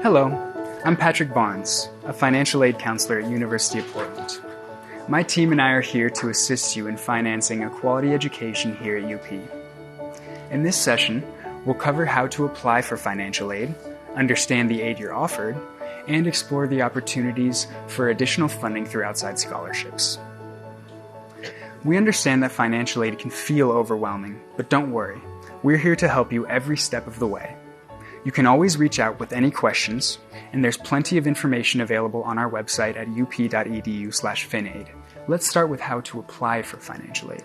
Hello, I'm Patrick Barnes, a financial aid counselor at University of Portland. My team and I are here to assist you in financing a quality education here at UP. In this session, we'll cover how to apply for financial aid, understand the aid you're offered, and explore the opportunities for additional funding through outside scholarships. We understand that financial aid can feel overwhelming, but don't worry, we're here to help you every step of the way. You can always reach out with any questions, and there's plenty of information available on our website at up.edu/finaid. Let's start with how to apply for financial aid.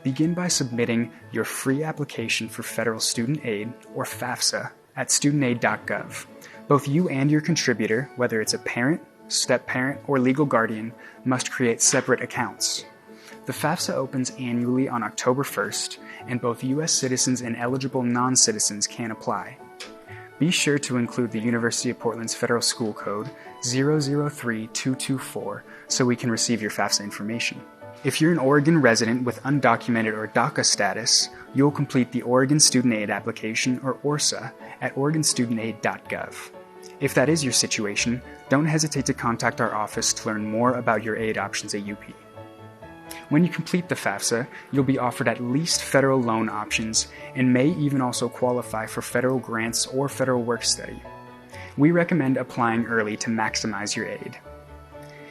Begin by submitting your free application for federal student aid, or FAFSA, at studentaid.gov. Both you and your contributor, whether it's a parent, step-parent, or legal guardian, must create separate accounts. The FAFSA opens annually on October 1st, and both U.S. citizens and eligible non-citizens can apply. Be sure to include the University of Portland's Federal School Code 003224 so we can receive your FAFSA information. If you're an Oregon resident with undocumented or DACA status, you'll complete the Oregon Student Aid application, or ORSA, at oregonstudentaid.gov. If that is your situation, don't hesitate to contact our office to learn more about your aid options at UP. When you complete the FAFSA, you'll be offered at least federal loan options and may even also qualify for federal grants or federal work-study. We recommend applying early to maximize your aid.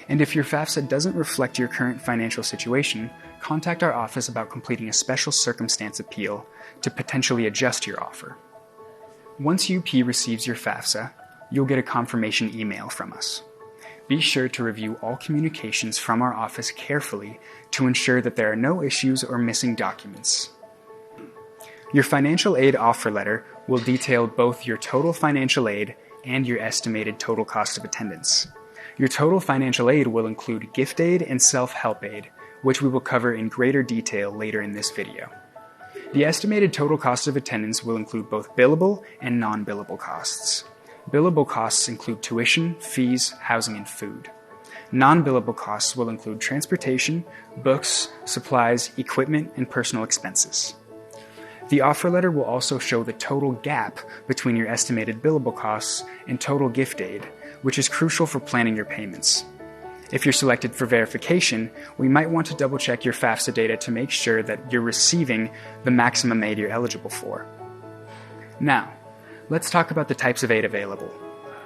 And if your FAFSA doesn't reflect your current financial situation, contact our office about completing a special circumstance appeal to potentially adjust your offer. Once UP receives your FAFSA, you'll get a confirmation email from us. Be sure to review all communications from our office carefully to ensure that there are no issues or missing documents. Your financial aid offer letter will detail both your total financial aid and your estimated total cost of attendance. Your total financial aid will include gift aid and self-help aid, which we will cover in greater detail later in this video. The estimated total cost of attendance will include both billable and non-billable costs. Billable costs include tuition, fees, housing, and food. Non-billable costs will include transportation, books, supplies, equipment, and personal expenses. The offer letter will also show the total gap between your estimated billable costs and total gift aid, which is crucial for planning your payments. If you're selected for verification, we might want to double-check your FAFSA data to make sure that you're receiving the maximum aid you're eligible for. Now, let's talk about the types of aid available.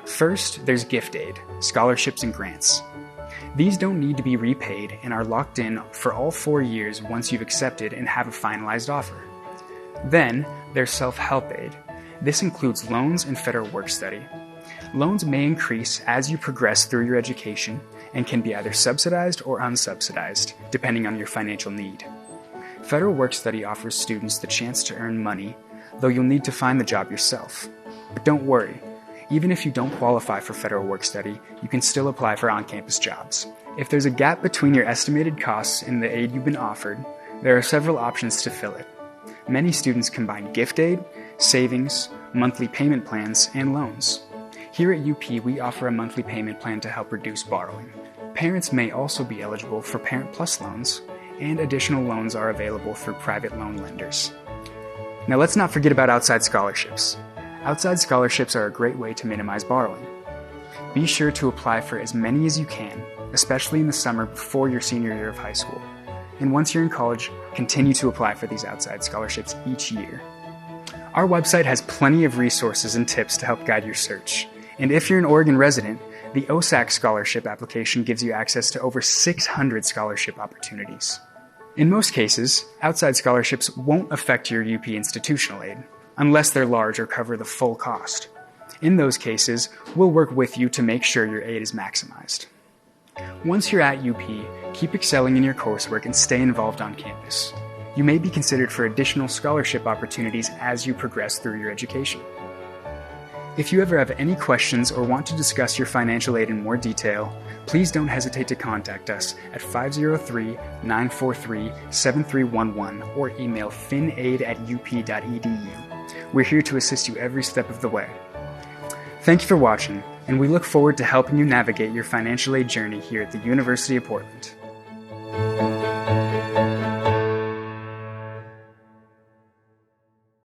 First, there's gift aid, scholarships, and grants. These don't need to be repaid and are locked in for all 4 years once you've accepted and have a finalized offer. Then, there's self-help aid. This includes loans and federal work-study. Loans may increase as you progress through your education and can be either subsidized or unsubsidized, depending on your financial need. Federal work-study offers students the chance to earn money, though you'll need to find the job yourself. But don't worry, even if you don't qualify for federal work-study, you can still apply for on-campus jobs. If there's a gap between your estimated costs and the aid you've been offered, there are several options to fill it. Many students combine gift aid, savings, monthly payment plans, and loans. Here at UP, we offer a monthly payment plan to help reduce borrowing. Parents may also be eligible for Parent Plus loans, and additional loans are available through private loan lenders. Now let's not forget about outside scholarships. Outside scholarships are a great way to minimize borrowing. Be sure to apply for as many as you can, especially in the summer before your senior year of high school. And once you're in college, continue to apply for these outside scholarships each year. Our website has plenty of resources and tips to help guide your search. And if you're an Oregon resident, the OSAC scholarship application gives you access to over 600 scholarship opportunities. In most cases, outside scholarships won't affect your UP institutional aid, unless they're large or cover the full cost. In those cases, we'll work with you to make sure your aid is maximized. Once you're at UP, keep excelling in your coursework and stay involved on campus. You may be considered for additional scholarship opportunities as you progress through your education. If you ever have any questions or want to discuss your financial aid in more detail, please don't hesitate to contact us at 503-943-7311 or email finaid@up.edu. We're here to assist you every step of the way. Thank you for watching, and we look forward to helping you navigate your financial aid journey here at the University of Portland.